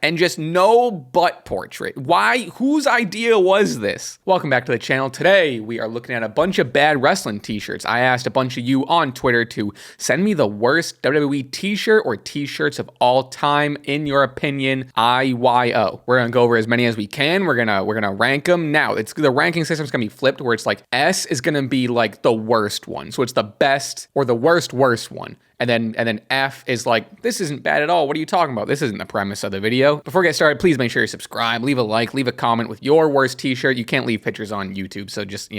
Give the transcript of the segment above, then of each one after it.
and just no butt portrait. Why? Whose idea was this? Welcome back to the channel. Today, we are looking at a bunch of bad wrestling t-shirts. I asked a bunch of you on Twitter to send me the worst WWE t-shirt or t-shirts of all time, in your opinion, IYO. We're gonna go over as many as we can. We're gonna rank them. Now, the ranking system's gonna be flipped, where it's like S is gonna be like the worst one. So it's the best or the worst one. And then F is like, this isn't bad at all. What are you talking about? This isn't the premise of the video. Before we get started, please make sure you subscribe, leave a like, leave a comment with your worst t-shirt. You can't leave pictures on YouTube, so just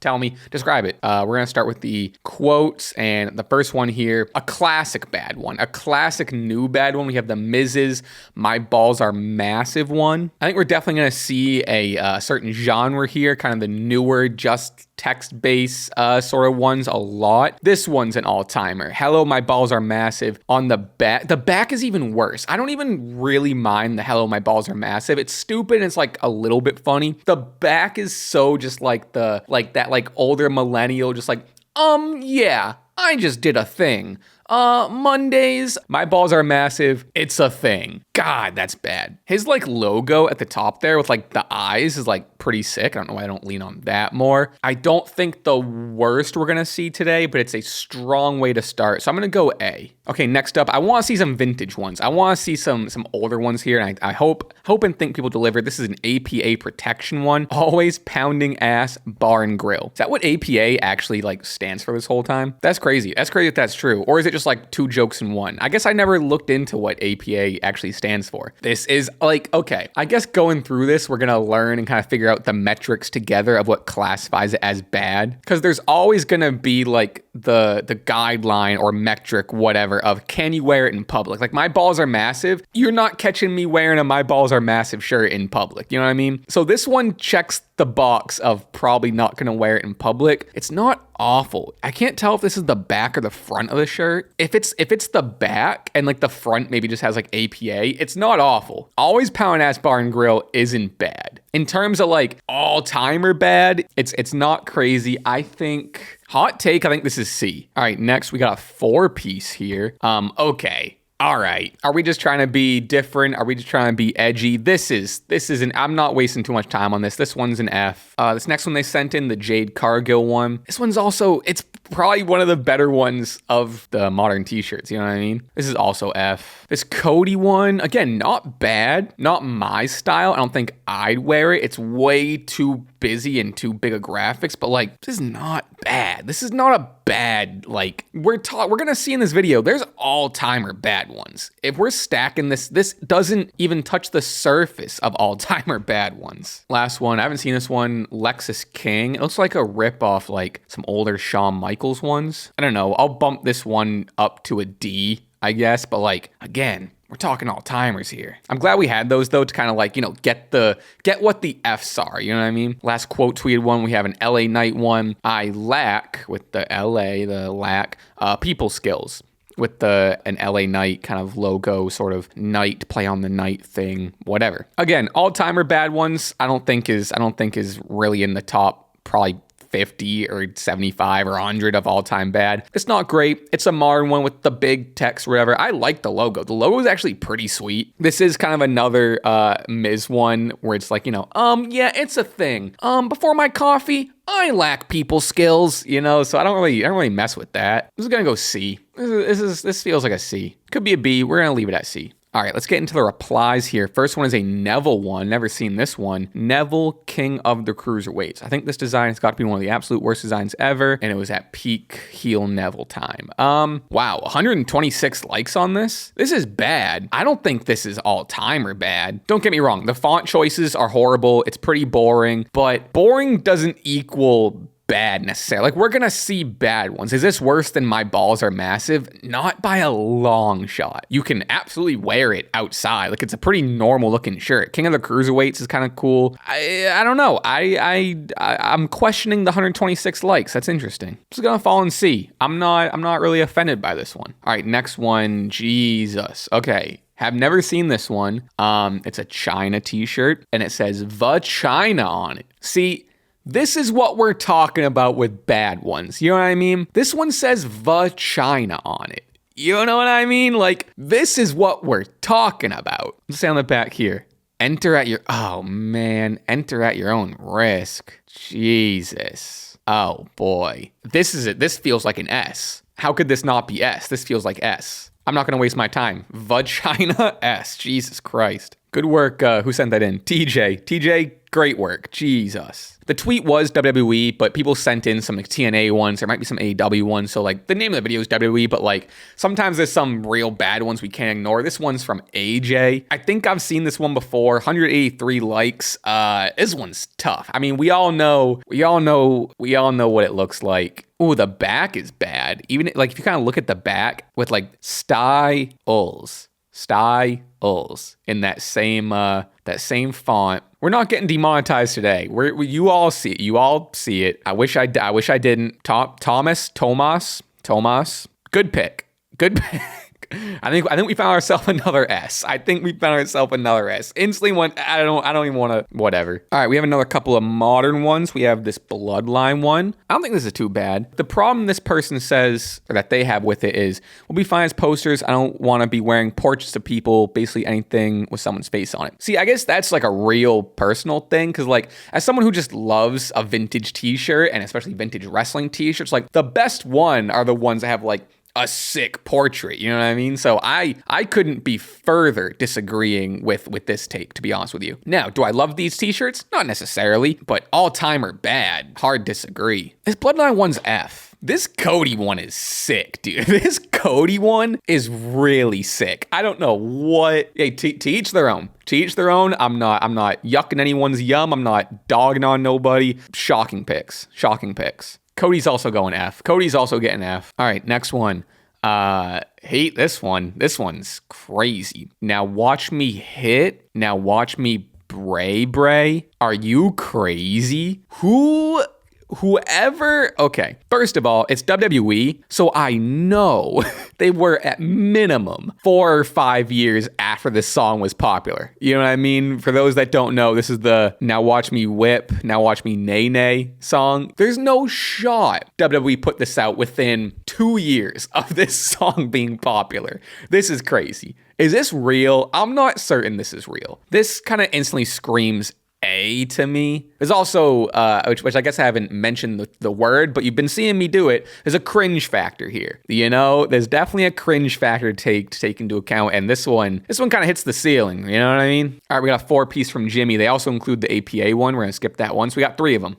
tell me, describe it. We're gonna start with the quotes, and the first one here, a classic bad one, a classic new bad one. We have the Miz's "My Balls Are Massive" one. I think we're definitely gonna see a certain genre here, kind of the newer, just text-based sort of ones a lot. This one's an all-timer. Hello, my balls are massive. On the back, the back is even worse. I don't even really mind the hello, my balls are massive. It's stupid and it's like a little bit funny. The back is so just like that older millennial, just like, yeah, I just did a thing. Mondays, my balls are massive. It's a thing. God, that's bad. His like logo at the top there with like the eyes is like pretty sick. I don't know why I don't lean on that more. I don't think the worst we're gonna see today, but it's a strong way to start. So I'm gonna go A. Okay, next up, I want to see some vintage ones. I want to see some older ones here, and I hope and think people deliver. This is an APA protection one. Always pounding ass bar and grill. Is that what APA actually like stands for this whole time? That's crazy. That's crazy if that's true. Or is it just like two jokes in one? I guess I never looked into what APA actually stands for. This is like, okay, I guess going through this, we're gonna learn and kind of figure out the metrics together of what classifies it as bad. Because there's always gonna be like the guideline or metric, whatever, of can you wear it in public? Like, my balls are massive. You're not catching me wearing a "my balls are massive" shirt in public. You know what I mean? So this one checks the box of probably not gonna wear it in public. It's not awful. I can't tell if this is the back or the front of the shirt. If it's the back and like the front maybe just has like APA, it's not awful. Always pound ass bar and grill isn't bad. In terms of like all-timer bad, it's not crazy. I think, hot take, I think this is C. All right, next we got a 4-piece here. Okay. All right. Are we just trying to be different? Are we just trying to be edgy? This isn't, I'm not wasting too much time on this. This one's an F. This next one they sent in, the Jade Cargill one. This one's also, it's probably one of the better ones of the modern t-shirts. You know what I mean? This is also F. This Cody one, again, not bad. Not my style. I don't think I'd wear it. It's way too busy and too big of graphics, but like, this is not bad. This is not a bad, like, we're gonna see in this video, there's all-timer bad ones. If we're stacking this doesn't even touch the surface of all-timer bad ones. Last one, I haven't seen this one, Lexus King. It looks like a rip-off, like some older Shawn Michaels ones. I don't know, I'll bump this one up to a D, I guess, but like, again, we're talking all-timers here. I'm glad we had those, though, to kind of like, get what the Fs are, you know what I mean? Last quote tweeted one, we have an LA Knight one. I lack, with the LA, the lack, people skills. With an LA Knight kind of logo, sort of knight, play on the night thing, whatever. Again, all-timer bad ones, I don't think is really in the top, probably 50 or 75 or 100 of all-time bad. It's not great. It's a modern one with the big text, whatever. I like the logo. The logo is actually pretty sweet. This is kind of another Miz one where it's like, yeah, it's a thing. Before my coffee, I lack people skills, so I don't really mess with that. I'm just gonna go C. This feels like a C. Could be a B. We're gonna leave it at C. All right, let's get into the replies here. First one is a Neville one. Never seen this one. Neville, king of the cruiserweights. I think this design has got to be one of the absolute worst designs ever, and it was at peak heel Neville time. Wow, 126 likes on this. This is bad. I don't think this is all-timer bad. Don't get me wrong. The font choices are horrible. It's pretty boring, but boring doesn't equal bad necessarily. Like, we're gonna see bad ones. Is this worse than my balls are massive? Not by a long shot. You can absolutely wear it outside. Like, it's a pretty normal looking shirt. King of the Cruiserweights is kind of cool. I don't know. I'm questioning the 126 likes. That's interesting. Just gonna fall in C. I'm not really offended by this one. All right, next one. Jesus. Okay. Have never seen this one. It's a China t-shirt and it says "The China" on it. See, this is what we're talking about with bad ones. You know what I mean? This one says "The China" on it. You know what I mean? Like, this is what we're talking about. Let's say on the back here. Enter at your, oh man, enter at your own risk. Jesus. Oh boy. This is it. This feels like an S. How could this not be S? This feels like S. I'm not going to waste my time. Vagina S. Jesus Christ. Good work. Who sent that in? TJ, great work. Jesus. The tweet was WWE, but people sent in some like TNA ones. There might be some AEW ones. So like the name of the video is WWE, but like sometimes there's some real bad ones we can't ignore. This one's from AJ. I think I've seen this one before. 183 likes. This one's tough. I mean, we all know what it looks like. Ooh, the back is bad. Even like if you kind of look at the back with like styles in that same font. We're not getting demonetized today. You all see it. You all see it. I wish I didn't. Thomas. Good pick. I think we found ourselves another S. Instantly went, I don't even want to, whatever. All right, we have another couple of modern ones. We have this Bloodline one. I don't think this is too bad. The problem this person says, or that they have with it is, we'll be fine as posters. I don't want to be wearing portraits of people, basically anything with someone's face on it. See, I guess that's like a real personal thing, because like, as someone who just loves a vintage t-shirt, and especially vintage wrestling t-shirts, like the best one are the ones that have like a sick portrait, you know what I mean? So I couldn't be further disagreeing with this take, to be honest with you. Now, do I love these t-shirts? Not necessarily, but all time or bad, hard disagree. This Bloodline one's F. This Cody one is sick, dude. This Cody one is really sick. I don't know what, hey, to each their own. To each their own. I'm not yucking anyone's yum. I'm not dogging on nobody. Shocking picks. Cody's also going F. Cody's also getting F. All right, next one. Hate this one. This one's crazy. Now watch me hit. Now watch me bray. Are you crazy? Whoever, okay, first of all, it's WWE, so I know they were at minimum 4 or 5 years after this song was popular. You know what I mean? For those that don't know, this is the Now Watch Me Whip, Now Watch Me Nay Nay song. There's no shot WWE put this out within 2 years of this song being popular. This is crazy. Is this real? I'm not certain this is real. This kind of instantly screams A to me. There's also, which I guess I haven't mentioned the word, but you've been seeing me do it. There's a cringe factor here. You know, there's definitely a cringe factor to take into account. And this one kind of hits the ceiling. You know what I mean? All right, we got a 4-piece from Jimmy. They also include the APA one. We're going to skip that one. So we got 3 of them.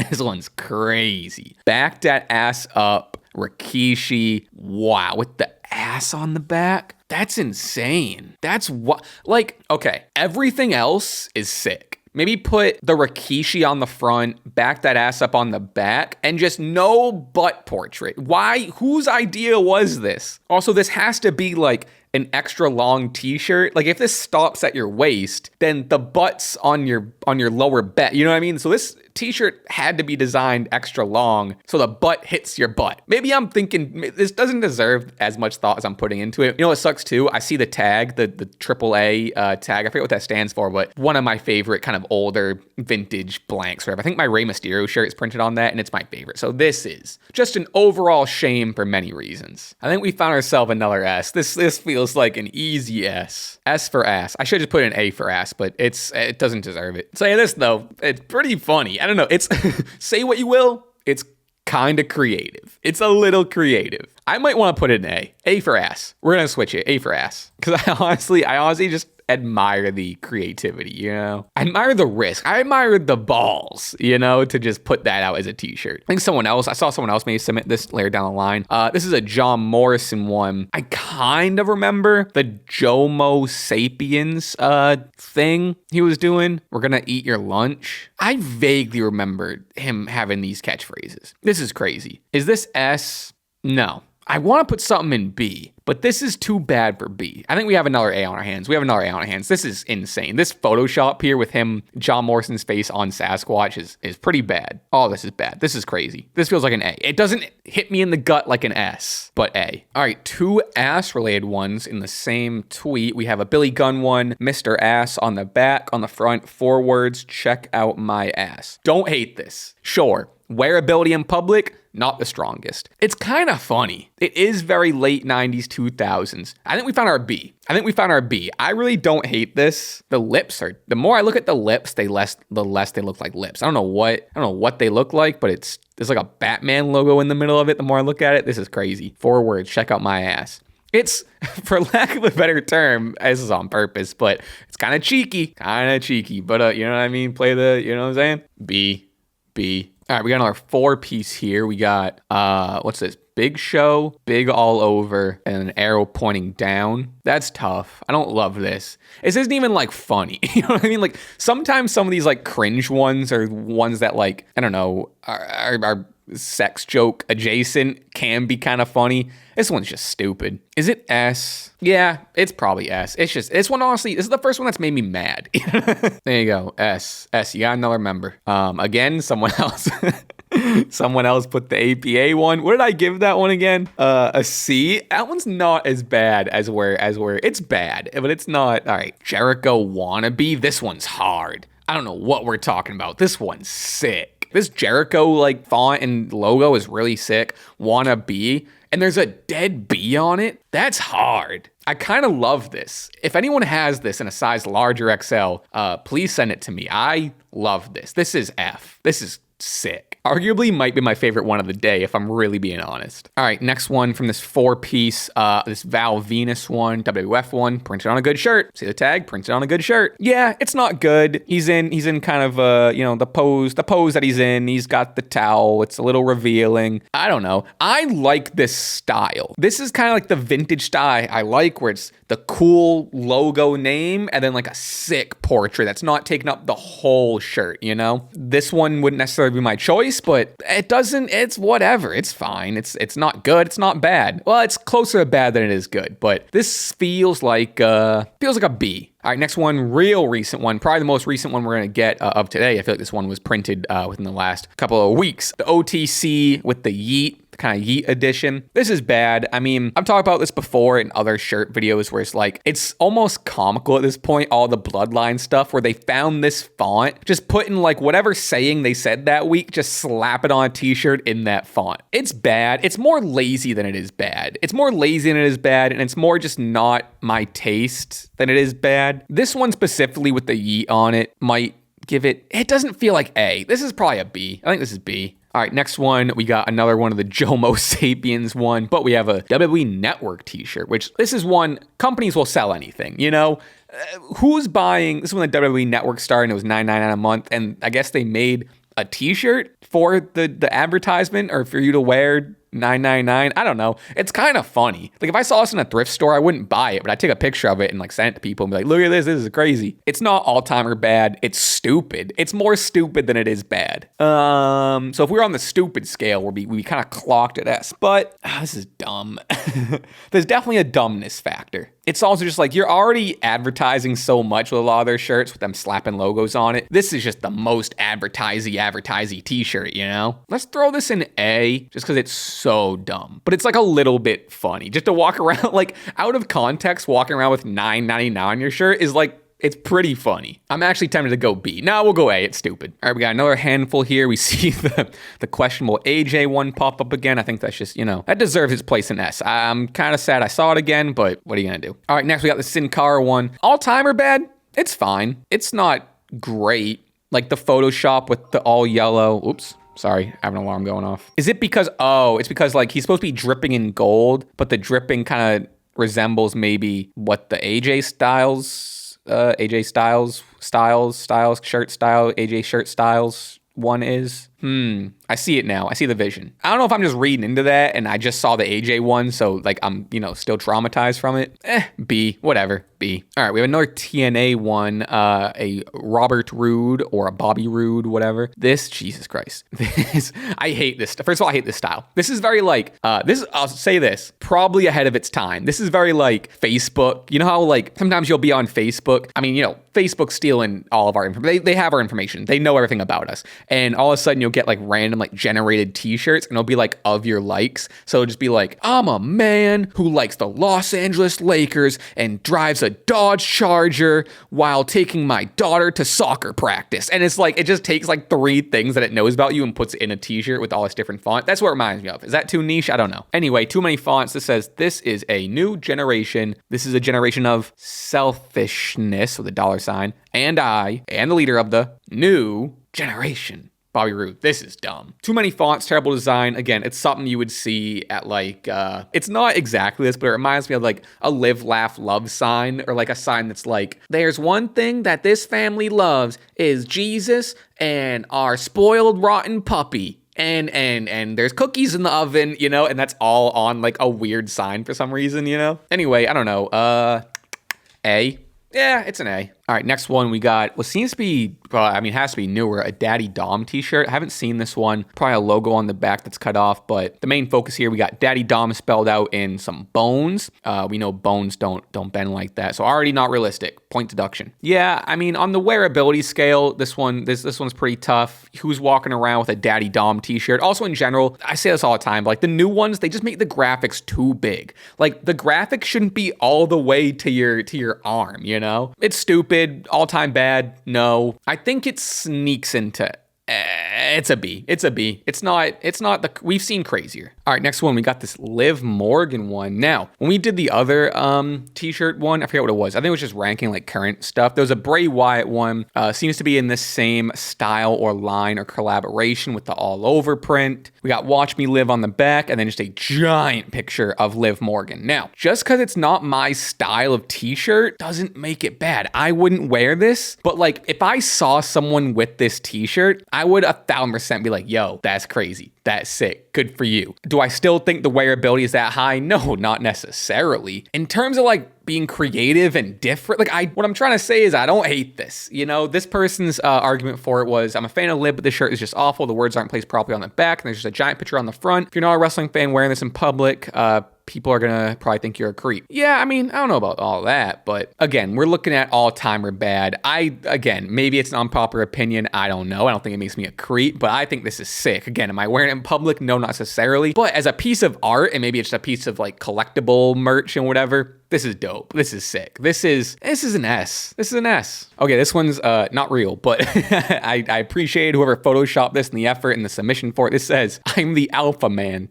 This one's crazy. Back that ass up. Rikishi. Wow. With the ass on the back. That's insane. That's what, like, okay. Everything else is sick. Maybe put the Rikishi on the front, back that ass up on the back, and just no butt portrait. Why? Whose idea was this? Also, this has to be like an extra long t-shirt. Like if this stops at your waist, then the butt's on your lower back. You know what I mean? So this t-shirt had to be designed extra long so the butt hits your butt. Maybe I'm thinking this doesn't deserve as much thought as I'm putting into it. You know what sucks too? I see the tag, the AAA tag. I forget what that stands for, but one of my favorite kind of older vintage blanks. Whatever. I think my Rey Mysterio shirt is printed on that, and it's my favorite. So this is just an overall shame for many reasons. I think we found ourselves another S. This feels like an easy S. S for ass. I should just put an A for ass, but it doesn't deserve it. Say this though, it's pretty funny. I don't know. It's say what you will. It's kind of creative. It's a little creative. I might want to put it in A. A for ass. We're gonna switch it. A for ass. Because I honestly just admire the creativity, you know? I admire the risk. I admire the balls, you know, to just put that out as a t-shirt. I think I saw someone else maybe submit this later down the line. This is a John Morrison one. I kind of remember the Jomo Sapiens thing he was doing. We're gonna eat your lunch. I vaguely remember him having these catchphrases. This is crazy. Is this S? No. I want to put something in B, but this is too bad for B. I think we have another A on our hands. This is insane. This Photoshop here with him, John Morrison's face on Sasquatch is pretty bad. Oh, this is bad. This is crazy. This feels like an A. It doesn't hit me in the gut like an S, but A. All right, 2 ass-related ones in the same tweet. We have a Billy Gunn one, Mr. Ass on the back, on the front, 4 words, check out my ass. Don't hate this. Sure. Wearability in public, not the strongest. It's kind of funny. It is very late 90s, 2000s. I think we found our B. I really don't hate this. The more I look at the lips, the less they look like lips. I don't know what they look like, but there's like a Batman logo in the middle of it. The more I look at it, this is crazy. 4 words, check out my ass. It's, for lack of a better term, this is on purpose, but it's kind of cheeky, but you know what I mean? You know what I'm saying? B. All right, we got another 4-piece here. We got, what's this? Big show, big all over, and an arrow pointing down. That's tough. I don't love this. This isn't even like funny. You know what I mean? Like sometimes some of these like cringe ones are ones that like, I don't know, are sex joke adjacent, can be kind of funny. This one's just stupid. Is it S? Yeah, it's probably S. It's just, this one honestly, this is the first one that's made me mad. There you go, S, you got another member. Again, someone else. Someone else put the APA one. What did I give that one again? A C. That one's not as bad as where it's bad, but it's not. All right, Jericho wannabe. This one's hard. I don't know what we're talking about. This one's sick. This Jericho like font and logo is really sick. Wannabe, and there's a dead B on it. That's hard. I kind of love this. If anyone has this in a size large or XL, please send it to me. I love this. This is F. This is sick. Arguably might be my favorite one of the day if I'm really being honest. All right, next one from this 4-piece, this Val Venus one, WWF one, printed on a good shirt. See the tag? Printed on a good shirt. Yeah, it's not good. He's in kind of the pose that he's in. He's got the towel. It's a little revealing. I don't know. I like this style. This is kind of like the vintage style I like, where it's the cool logo name and then like a sick portrait that's not taking up the whole shirt, you know? This one wouldn't necessarily be my choice, but it's whatever. It's fine. It's not good. It's not bad. Well, it's closer to bad than it is good, but this feels like a B. All right, next one, real recent one, probably the most recent one we're going to get of today. I feel like this one was printed within the last couple of weeks. The OTC with the Yeet, kind of Yeet edition. This is bad. I mean, I've talked about this before in other shirt videos where it's like, it's almost comical at this point, all the bloodline stuff where they found this font, just put in like whatever saying they said that week, just slap it on a t-shirt in that font. It's bad. It's more lazy than it is bad. And it's more just not my taste than it is bad. This one specifically with the Yeet on it might give it doesn't feel like A. This is probably a B. I think this is B. All right, next one, we got another one of the Jomo Sapiens one, but we have a WWE Network t-shirt, which this is one, companies will sell anything, you know? Who's buying, this is when the WWE Network started and it was $9.99 a month, and I guess they made a t-shirt for the advertisement or for you to wear $9.99. I don't know. It's kind of funny. Like if I saw this in a thrift store, I wouldn't buy it, but I'd take a picture of it and like send it to people and be like, look at this. This is crazy. It's not all-timer bad. It's stupid. It's more stupid than it is bad. So if we were on the stupid scale, we kind of clocked at S, but this is dumb. There's definitely a dumbness factor. It's also just like you're already advertising so much with a lot of their shirts with them slapping logos on it. This is just the most advertisey t-shirt, you know? Let's throw this in A just because it's so dumb. But it's like a little bit funny. Just to walk around, like out of context, walking around with $9.99 on your shirt is like, it's pretty funny. I'm actually tempted to go B. No, we'll go A. It's stupid. All right, we got another handful here. We see the questionable AJ one pop up again. I think that's just, that deserves its place in S. I'm kind of sad I saw it again, but what are you going to do? All right, next we got the Sin Cara one. All-timer bad? It's fine. It's not great. Like the Photoshop with the all yellow. Oops. Sorry, I have an alarm going off. Is it because, it's because like he's supposed to be dripping in gold, but the dripping kind of resembles maybe what the AJ Styles shirt styles one is. I see it now. I see the vision. I don't know if I'm just reading into that and I just saw the AJ one, so like I'm, still traumatized from it. B, whatever, B. All right, we have another TNA one, a Robert Roode or a Bobby Roode, whatever. This, Jesus Christ. I hate this. First of all, I hate this style. This is very like, I'll say this, probably ahead of its time. This is very like Facebook. You know how like sometimes you'll be on Facebook? I mean, Facebook's stealing all of our information. They have our information. They know everything about us. And all of a sudden you'll you'll get like random like generated t-shirts, and it'll be like of your likes. So it'll just be like, I'm a man who likes the Los Angeles Lakers and drives a Dodge Charger while taking my daughter to soccer practice. And it's like, it just takes like 3 things that it knows about you and puts it in a t-shirt with all this different font. That's what it reminds me of. Is that too niche? I don't know. Anyway, too many fonts. This says, this is a new generation. This is a generation of selfishness with a $sign. And I am the leader of the new generation. Bobby Roode, this is dumb. Too many fonts, terrible design. Again, it's something you would see at like, it's not exactly this, but it reminds me of like a live, laugh, love sign, or like a sign that's like, there's one thing that this family loves is Jesus and our spoiled, rotten puppy. And there's cookies in the oven, you know, and that's all on like a weird sign for some reason, you know? Anyway, I don't know, A. Yeah, it's an A. All right, next one we got what seems to be, has to be newer, a Daddy Dom t-shirt. I haven't seen this one. Probably a logo on the back that's cut off, but the main focus here, we got Daddy Dom spelled out in some bones. We know bones don't bend like that, so already not realistic. Point deduction. Yeah, I mean, on the wearability scale, this one's pretty tough. Who's walking around with a Daddy Dom t-shirt? Also, in general, I say this all the time, but like the new ones, they just make the graphics too big. Like the graphics shouldn't be all the way to your arm, you know? It's stupid. All-time bad, no. I think it sneaks into it's a B. It's a B. It's not the, we've seen crazier. All right, next one, we got this Liv Morgan one. Now, when we did the other t-shirt one, I forget what it was. I think it was just ranking like current stuff. There was a Bray Wyatt one. Seems to be in the same style or line or collaboration with the all over print. We got Watch Me Live on the back, and then just a giant picture of Liv Morgan. Now, just because it's not my style of t-shirt doesn't make it bad. I wouldn't wear this, but like if I saw someone with this t-shirt, I would 1,000% be like, yo, that's crazy. That's sick. Good for you. Do I still think the wearability is that high? No, not necessarily. In terms of like being creative and different, like what I'm trying to say is I don't hate this. You know, this person's argument for it was, I'm a fan of Liv, but this shirt is just awful. The words aren't placed properly on the back, and there's just a giant picture on the front. If you're not a wrestling fan wearing this in public, people are gonna probably think you're a creep. Yeah, I mean, I don't know about all that, but again, we're looking at all-timer bad. Again, maybe it's an unpopular opinion. I don't know. I don't think it makes me a creep, but I think this is sick. Again, am I wearing it in public? No, not necessarily. But as a piece of art, and maybe it's a piece of like collectible merch and whatever, this is dope. This is sick. This is an S. This is an S. Okay, this one's not real, but I appreciate whoever photoshopped this and the effort and the submission for it. This says, I'm the alpha man, ...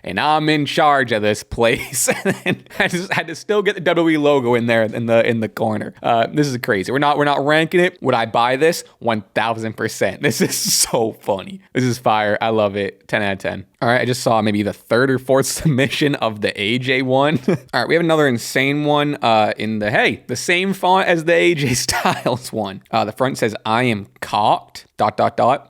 and I'm in charge of this place. And I just had to still get the WWE logo in there in the corner. This is crazy. We're not ranking it. Would I buy this? 1,000%. This is so funny. This is fire. I love it. 10 out of 10. All right, I just saw maybe the 3rd or 4th submission of the AJ one. All right, we have another insane one in the same font as the AJ Styles one. The front says, I am cocked, ...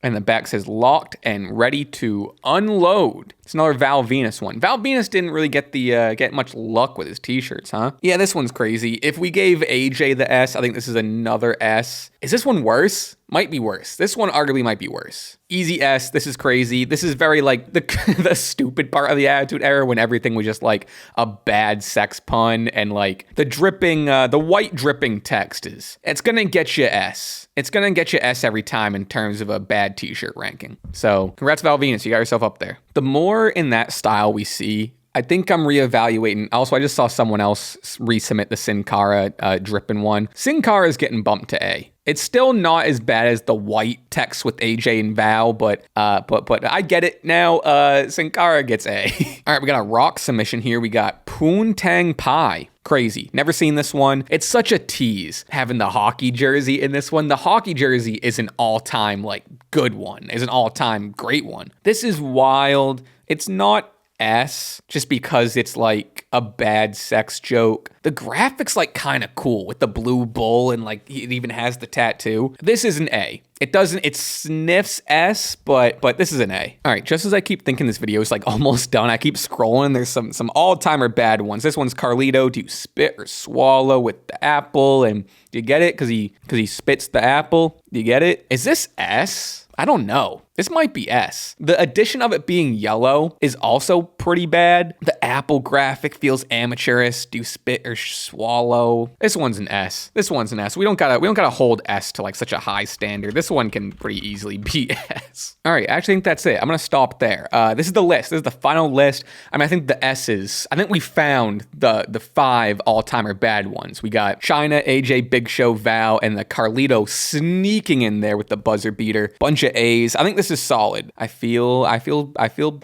and the back says locked and ready to unload. It's another Val Venus one. Val Venus didn't really get much luck with his t-shirts, huh? Yeah, this one's crazy. If we gave AJ the S, I think this is another S. Is this one worse? Might be worse. This one arguably might be worse. Easy S. This is crazy. This is very like the stupid part of the Attitude Era when everything was just like a bad sex pun, and like the white dripping text it's gonna get you S. It's gonna get you S every time in terms of a bad t-shirt ranking. So congrats, Val Venus. You got yourself up there. The more in that style we see, I think I'm reevaluating. Also, I just saw someone else resubmit the Sin Cara dripping one. Sin Cara is getting bumped to A. It's still not as bad as the white text with AJ and Val, but I get it now. Sin Cara gets A. All right, we got a rock submission here. We got Poontang Pie. Crazy. Never seen this one. It's such a tease having the hockey jersey in this one. The hockey jersey is an all-time like good one. Is an all-time great one. This is wild. It's not S just because it's like a bad sex joke. The graphics like kind of cool with the blue bull, and like it even has the tattoo. This is an A. It sniffs S, but this is an A. All right, just as I keep thinking this video is like almost done, I keep scrolling. There's some all-timer bad ones. This one's Carlito. Do you spit or swallow with the apple? And do you get it? Because he spits the apple. Do you get it? Is this S? I don't know. This might be S. The addition of it being yellow is also pretty bad. The apple graphic feels amateurish. Do you spit or swallow? This one's an S. This one's an S. We don't gotta hold S to like such a high standard. This one can pretty easily be S. All right, I actually think that's it. I'm gonna stop there. This is the list. This is the final list. I mean, I think the S's. I think we found the 5 all-timer bad ones. We got China, AJ, Big Show, Val, and the Carlito sneaking in there with the buzzer beater. Bunch of A's. I think this is solid. I feel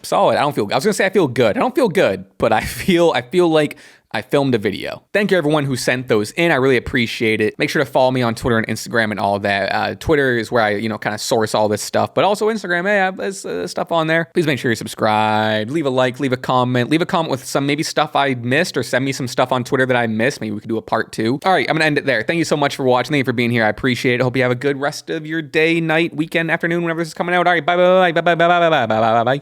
solid. I was gonna say I feel good. I don't feel good, but I feel like I filmed a video. Thank you everyone who sent those in. I really appreciate it. Make sure to follow me on Twitter and Instagram and all of that. Twitter is where I, kind of source all this stuff, but also Instagram, hey, I have this stuff on there. Please make sure you subscribe, leave a like, leave a comment with some maybe stuff I missed, or send me some stuff on Twitter that I missed. Maybe we could do a part 2. All right, I'm gonna end it there. Thank you so much for watching. Thank you for being here. I appreciate it. Hope you have a good rest of your day, night, weekend, afternoon, whenever this is coming out. All right, bye.